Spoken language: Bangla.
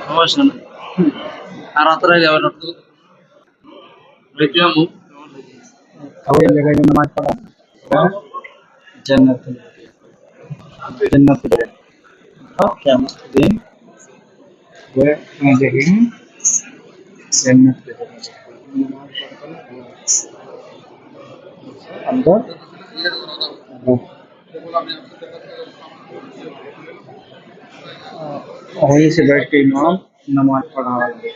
সমস্যা না আর রাতের আগে আবার রেখে আমু ওই জায়গায় নামাজ পড়া জান্নাত জান্নাত ওকে মুসলিম वे जहीन जन्नत के अंदर वहीं से बैठ के इमाम नमाज पढ़ा रहा है।